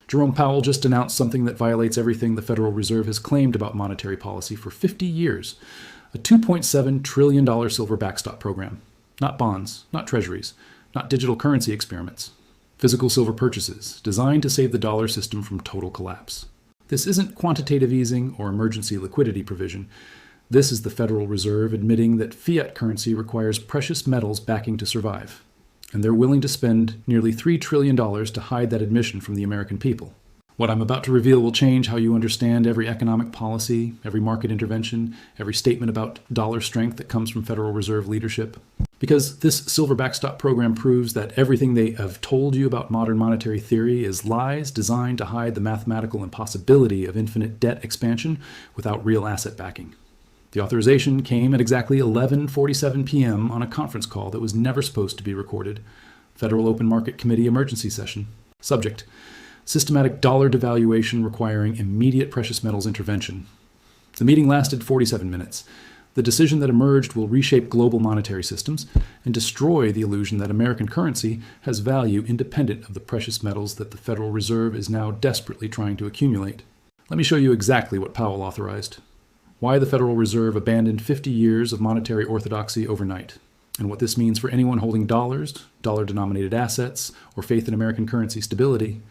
Jerome Powell just announced something that violates everything the Federal Reserve has claimed about monetary policy for 50 years. A $2.7 trillion silver backstop program. Not bonds, not treasuries, not digital currency experiments. Physical silver purchases, designed to save the dollar system from total collapse. This isn't quantitative easing or emergency liquidity provision. This is the Federal Reserve admitting that fiat currency requires precious metals backing to survive. And they're willing to spend nearly $3 trillion to hide that admission from the American people. What I'm about to reveal will change how you understand every economic policy, every market intervention, every statement about dollar strength that comes from Federal Reserve leadership. Because this silver backstop program proves that everything they have told you about modern monetary theory is lies designed to hide the mathematical impossibility of infinite debt expansion without real asset backing. The authorization came at exactly 11:47 p.m. on a conference call that was never supposed to be recorded. Federal Open Market Committee emergency session. Subject: systematic dollar devaluation requiring immediate precious metals intervention. The meeting lasted 47 minutes. The decision that emerged will reshape global monetary systems and destroy the illusion that American currency has value independent of the precious metals that the Federal Reserve is now desperately trying to accumulate. Let me show you exactly what Powell authorized. Why the Federal Reserve abandoned 50 years of monetary orthodoxy overnight, and what this means for anyone holding dollars, dollar-denominated assets, or faith in American currency stability.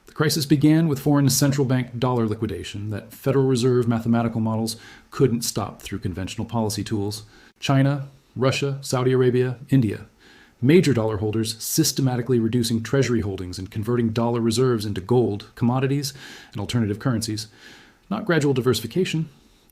The crisis began with foreign central bank dollar liquidation that Federal Reserve mathematical models couldn't stop through conventional policy tools. China, Russia, Saudi Arabia, India. Major dollar holders systematically reducing treasury holdings and converting dollar reserves into gold, commodities, and alternative currencies. Not gradual diversification.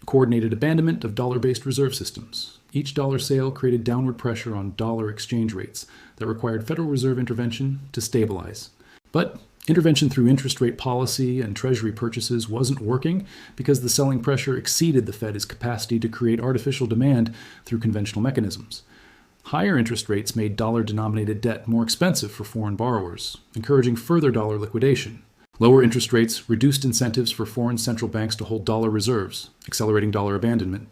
Coordinated abandonment of dollar-based reserve systems. Each dollar sale created downward pressure on dollar exchange rates that required Federal Reserve intervention to stabilize. But intervention through interest rate policy and treasury purchases wasn't working because the selling pressure exceeded the Fed's capacity to create artificial demand through conventional mechanisms. Higher interest rates made dollar-denominated debt more expensive for foreign borrowers, encouraging further dollar liquidation. Lower interest rates reduced incentives for foreign central banks to hold dollar reserves, accelerating dollar abandonment.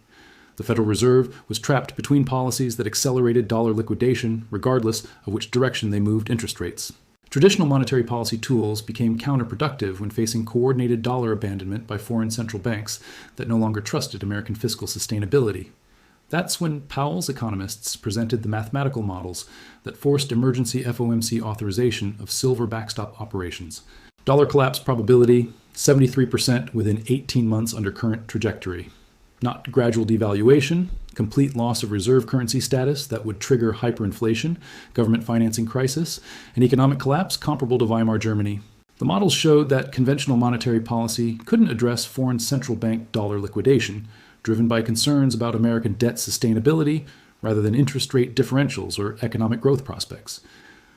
The Federal Reserve was trapped between policies that accelerated dollar liquidation regardless of which direction they moved interest rates. Traditional monetary policy tools became counterproductive when facing coordinated dollar abandonment by foreign central banks that no longer trusted American fiscal sustainability. That's when Powell's economists presented the mathematical models that forced emergency FOMC authorization of silver backstop operations. Dollar collapse probability, 73% within 18 months under current trajectory. Not gradual devaluation, complete loss of reserve currency status that would trigger hyperinflation, government financing crisis, and economic collapse comparable to Weimar Germany. The models showed that conventional monetary policy couldn't address foreign central bank dollar liquidation, driven by concerns about American debt sustainability rather than interest rate differentials or economic growth prospects.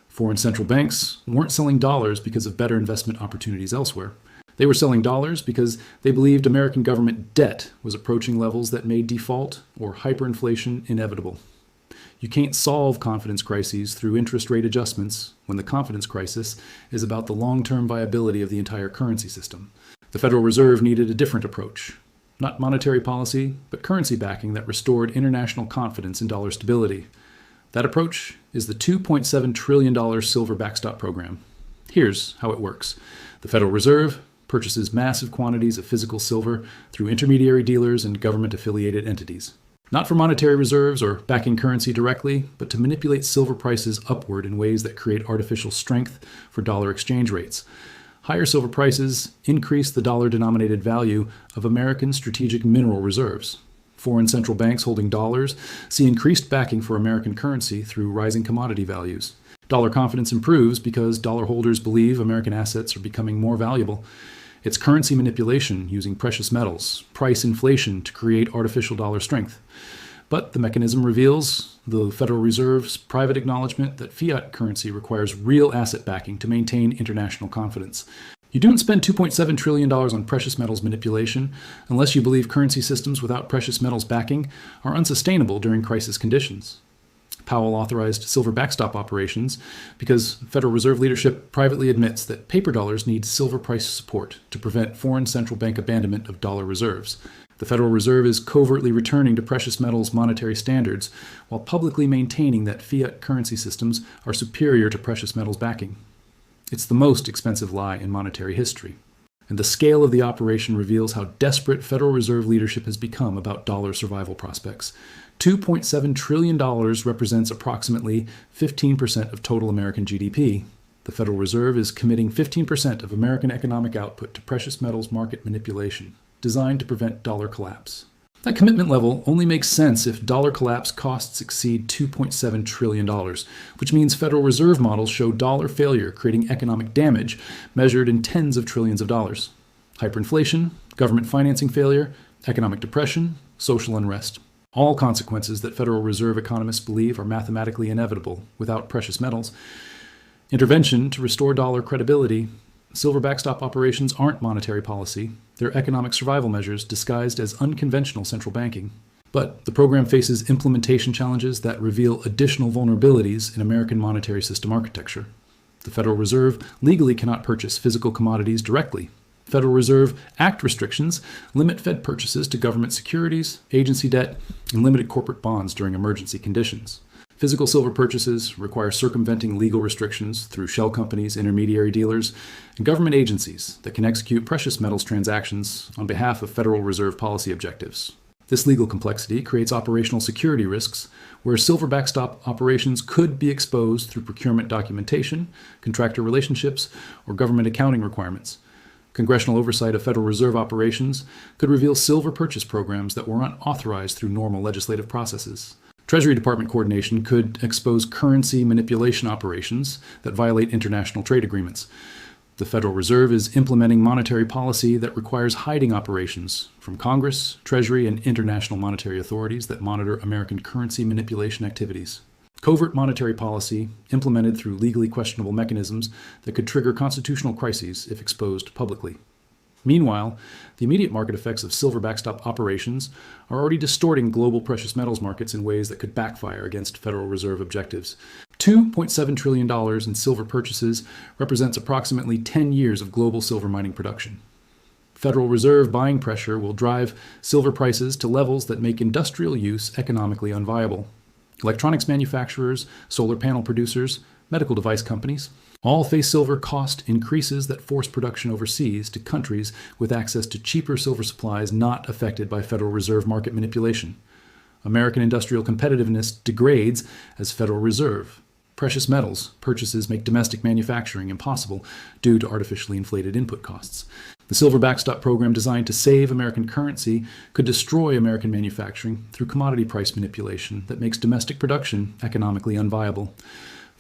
Foreign central banks weren't selling dollars because of better investment opportunities elsewhere. They were selling dollars because they believed American government debt was approaching levels that made default or hyperinflation inevitable. You can't solve confidence crises through interest rate adjustments when the confidence crisis is about the long-term viability of the entire currency system. The Federal Reserve needed a different approach. Not monetary policy, but currency backing that restored international confidence in dollar stability. That approach is the $2.7 trillion silver backstop program. Here's how it works. The Federal Reserve purchases massive quantities of physical silver through intermediary dealers and government-affiliated entities. Not for monetary reserves or backing currency directly, but to manipulate silver prices upward in ways that create artificial strength for dollar exchange rates. Higher silver prices increase the dollar-denominated value of American strategic mineral reserves. Foreign central banks holding dollars see increased backing for American currency through rising commodity values. Dollar confidence improves because dollar holders believe American assets are becoming more valuable. It's currency manipulation using precious metals, price inflation to create artificial dollar strength. But the mechanism reveals the Federal Reserve's private acknowledgement that fiat currency requires real asset backing to maintain international confidence. You don't spend $2.7 trillion on precious metals manipulation unless you believe currency systems without precious metals backing are unsustainable during crisis conditions. Powell authorized silver backstop operations because Federal Reserve leadership privately admits that paper dollars need silver price support to prevent foreign central bank abandonment of dollar reserves. The Federal Reserve is covertly returning to precious metals monetary standards while publicly maintaining that fiat currency systems are superior to precious metals backing. It's the most expensive lie in monetary history. And the scale of the operation reveals how desperate Federal Reserve leadership has become about dollar survival prospects. $2.7 trillion represents approximately 15% of total American GDP. The Federal Reserve is committing 15% of American economic output to precious metals market manipulation, designed to prevent dollar collapse. That commitment level only makes sense if dollar collapse costs exceed $2.7 trillion, which means Federal Reserve models show dollar failure creating economic damage measured in tens of trillions of dollars. Hyperinflation, government financing failure, economic depression, social unrest. All consequences that Federal Reserve economists believe are mathematically inevitable without precious metals. Intervention to restore dollar credibility. Silver backstop operations aren't monetary policy. They're economic survival measures disguised as unconventional central banking. But the program faces implementation challenges that reveal additional vulnerabilities in American monetary system architecture. The Federal Reserve legally cannot purchase physical commodities directly. Federal Reserve Act restrictions limit Fed purchases to government securities, agency debt, and limited corporate bonds during emergency conditions. Physical silver purchases require circumventing legal restrictions through shell companies, intermediary dealers, and government agencies that can execute precious metals transactions on behalf of Federal Reserve policy objectives. This legal complexity creates operational security risks where silver backstop operations could be exposed through procurement documentation, contractor relationships, or government accounting requirements. Congressional oversight of Federal Reserve operations could reveal silver purchase programs that were not authorized through normal legislative processes. Treasury Department coordination could expose currency manipulation operations that violate international trade agreements. The Federal Reserve is implementing monetary policy that requires hiding operations from Congress, Treasury, and international monetary authorities that monitor American currency manipulation activities. Covert monetary policy implemented through legally questionable mechanisms that could trigger constitutional crises if exposed publicly. Meanwhile, the immediate market effects of silver backstop operations are already distorting global precious metals markets in ways that could backfire against Federal Reserve objectives. $2.7 trillion in silver purchases represents approximately 10 years of global silver mining production. Federal Reserve buying pressure will drive silver prices to levels that make industrial use economically unviable. Electronics manufacturers, solar panel producers, medical device companies all face silver cost increases that force production overseas to countries with access to cheaper silver supplies not affected by Federal Reserve market manipulation. American industrial competitiveness degrades as Federal Reserve. Precious metals purchases make domestic manufacturing impossible due to artificially inflated input costs. The silver backstop program designed to save American currency could destroy American manufacturing through commodity price manipulation that makes domestic production economically unviable.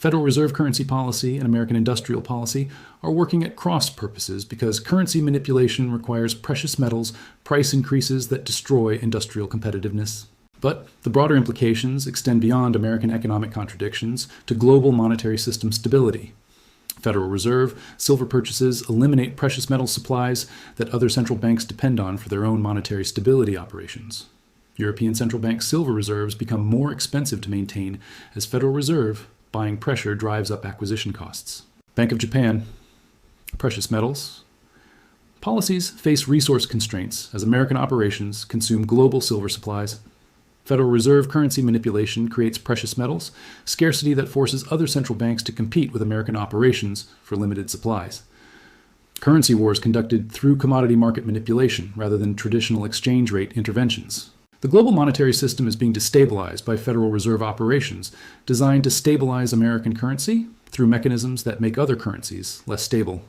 Federal Reserve currency policy and American industrial policy are working at cross purposes because currency manipulation requires precious metals price increases that destroy industrial competitiveness. But the broader implications extend beyond American economic contradictions to global monetary system stability. Federal Reserve silver purchases eliminate precious metal supplies that other central banks depend on for their own monetary stability operations. European central bank silver reserves become more expensive to maintain as Federal Reserve buying pressure drives up acquisition costs. Bank of Japan, precious metals. Policies face resource constraints as American operations consume global silver supplies. Federal Reserve currency manipulation creates precious metals, scarcity that forces other central banks to compete with American operations for limited supplies. Currency wars conducted through commodity market manipulation rather than traditional exchange rate interventions. The global monetary system is being destabilized by Federal Reserve operations designed to stabilize American currency through mechanisms that make other currencies less stable.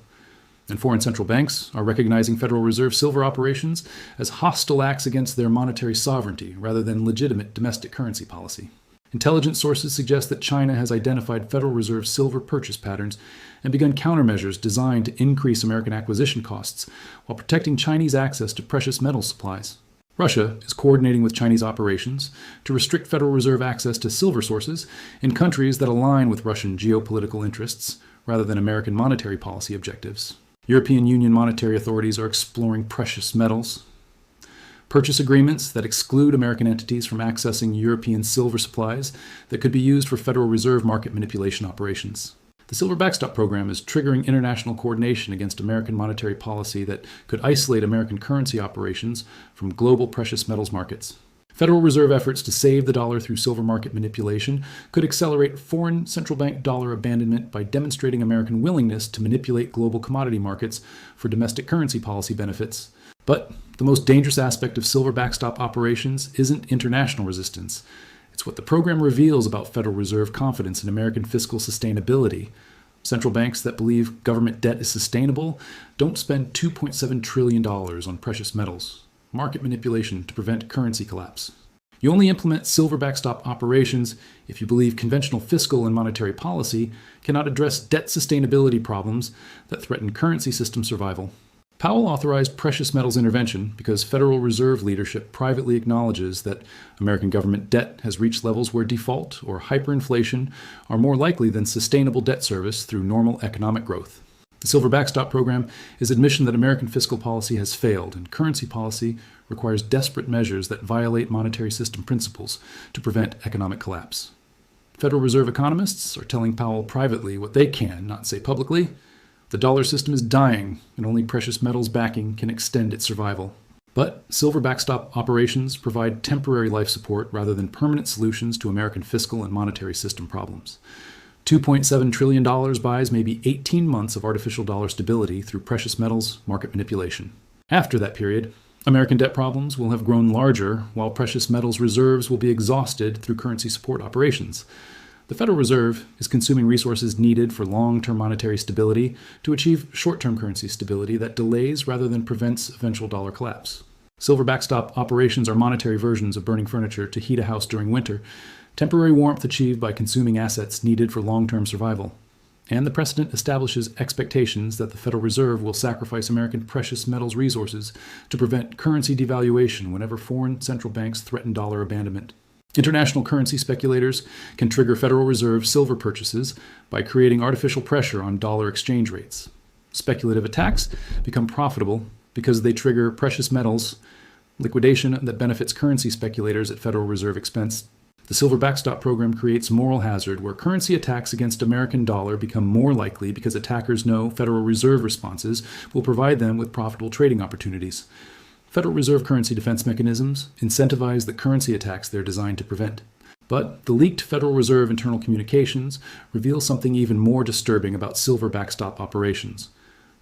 And foreign central banks are recognizing Federal Reserve silver operations as hostile acts against their monetary sovereignty rather than legitimate domestic currency policy. Intelligence sources suggest that China has identified Federal Reserve silver purchase patterns and begun countermeasures designed to increase American acquisition costs while protecting Chinese access to precious metal supplies. Russia is coordinating with Chinese operations to restrict Federal Reserve access to silver sources in countries that align with Russian geopolitical interests rather than American monetary policy objectives. European Union monetary authorities are exploring precious metals. Purchase agreements that exclude American entities from accessing European silver supplies that could be used for Federal Reserve market manipulation operations. The Silver Backstop program is triggering international coordination against American monetary policy that could isolate American currency operations from global precious metals markets. Federal Reserve efforts to save the dollar through silver market manipulation could accelerate foreign central bank dollar abandonment by demonstrating American willingness to manipulate global commodity markets for domestic currency policy benefits. But the most dangerous aspect of silver backstop operations isn't international resistance. It's what the program reveals about Federal Reserve confidence in American fiscal sustainability. Central banks that believe government debt is sustainable don't spend $2.7 trillion on precious metals, market manipulation to prevent currency collapse. You only implement silver backstop operations if you believe conventional fiscal and monetary policy cannot address debt sustainability problems that threaten currency system survival. Powell authorized precious metals intervention because Federal Reserve leadership privately acknowledges that American government debt has reached levels where default or hyperinflation are more likely than sustainable debt service through normal economic growth. The Silver Backstop program is admission that American fiscal policy has failed, and currency policy requires desperate measures that violate monetary system principles to prevent economic collapse. Federal Reserve economists are telling Powell privately what they can not say publicly. The dollar system is dying, and only precious metals backing can extend its survival. But silver backstop operations provide temporary life support rather than permanent solutions to American fiscal and monetary system problems. $2.7 trillion buys maybe 18 months of artificial dollar stability through precious metals market manipulation. After that period, American debt problems will have grown larger, while precious metals reserves will be exhausted through currency support operations. The Federal Reserve is consuming resources needed for long-term monetary stability to achieve short-term currency stability that delays rather than prevents eventual dollar collapse. Silver backstop operations are monetary versions of burning furniture to heat a house during winter, temporary warmth achieved by consuming assets needed for long-term survival. And the precedent establishes expectations that the Federal Reserve will sacrifice American precious metals resources to prevent currency devaluation whenever foreign central banks threaten dollar abandonment. International currency speculators can trigger Federal Reserve silver purchases by creating artificial pressure on dollar exchange rates. Speculative attacks become profitable because they trigger precious metals liquidation that benefits currency speculators at Federal Reserve expense. The silver backstop program creates moral hazard where currency attacks against American dollar become more likely because attackers know Federal Reserve responses will provide them with profitable trading opportunities. Federal Reserve currency defense mechanisms incentivize the currency attacks they're designed to prevent. But the leaked Federal Reserve internal communications reveal something even more disturbing about silver backstop operations.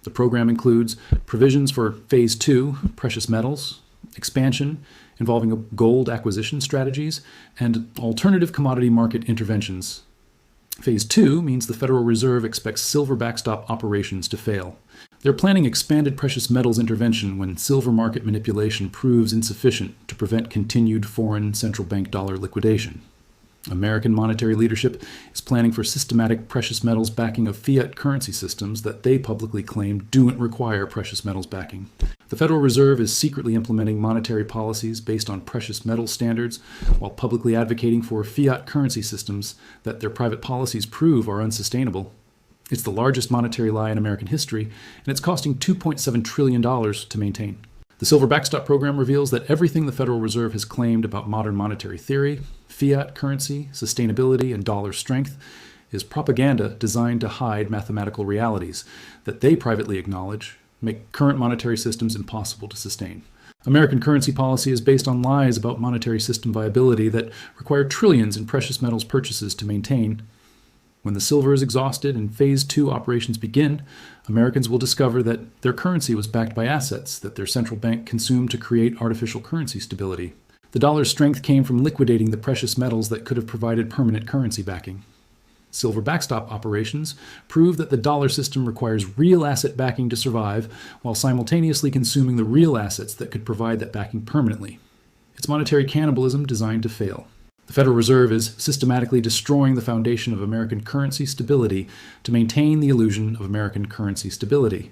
The program includes provisions for Phase 2, precious metals, expansion involving gold acquisition strategies, and alternative commodity market interventions. Phase 2 means the Federal Reserve expects silver backstop operations to fail. They're planning expanded precious metals intervention when silver market manipulation proves insufficient to prevent continued foreign central bank dollar liquidation. American monetary leadership is planning for systematic precious metals backing of fiat currency systems that they publicly claim don't require precious metals backing. The Federal Reserve is secretly implementing monetary policies based on precious metal standards while publicly advocating for fiat currency systems that their private policies prove are unsustainable. It's the largest monetary lie in American history, and it's costing $2.7 trillion to maintain. The Silver Backstop program reveals that everything the Federal Reserve has claimed about modern monetary theory, fiat currency, sustainability, and dollar strength is propaganda designed to hide mathematical realities that they privately acknowledge make current monetary systems impossible to sustain. American currency policy is based on lies about monetary system viability that require trillions in precious metals purchases to maintain. When the silver is exhausted and Phase 2 operations begin, Americans will discover that their currency was backed by assets that their central bank consumed to create artificial currency stability. The dollar's strength came from liquidating the precious metals that could have provided permanent currency backing. Silver backstop operations prove that the dollar system requires real asset backing to survive while simultaneously consuming the real assets that could provide that backing permanently. It's monetary cannibalism designed to fail. The Federal Reserve is systematically destroying the foundation of American currency stability to maintain the illusion of American currency stability.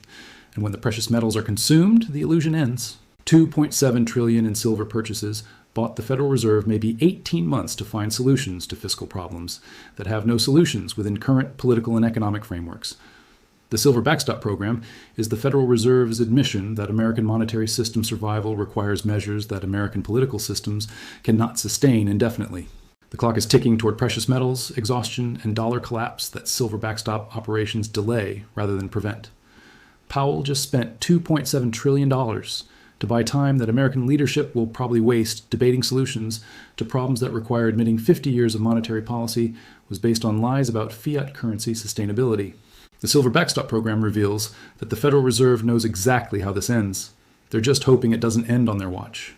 And when the precious metals are consumed, the illusion ends. $2.7 trillion in silver purchases bought the Federal Reserve maybe 18 months to find solutions to fiscal problems that have no solutions within current political and economic frameworks. The Silver Backstop program is the Federal Reserve's admission that American monetary system survival requires measures that American political systems cannot sustain indefinitely. The clock is ticking toward precious metals, exhaustion, and dollar collapse that silver backstop operations delay rather than prevent. Powell just spent $2.7 trillion to buy time that American leadership will probably waste debating solutions to problems that require admitting 50 years of monetary policy was based on lies about fiat currency sustainability. The Silver Backstop program reveals that the Federal Reserve knows exactly how this ends. They're just hoping it doesn't end on their watch.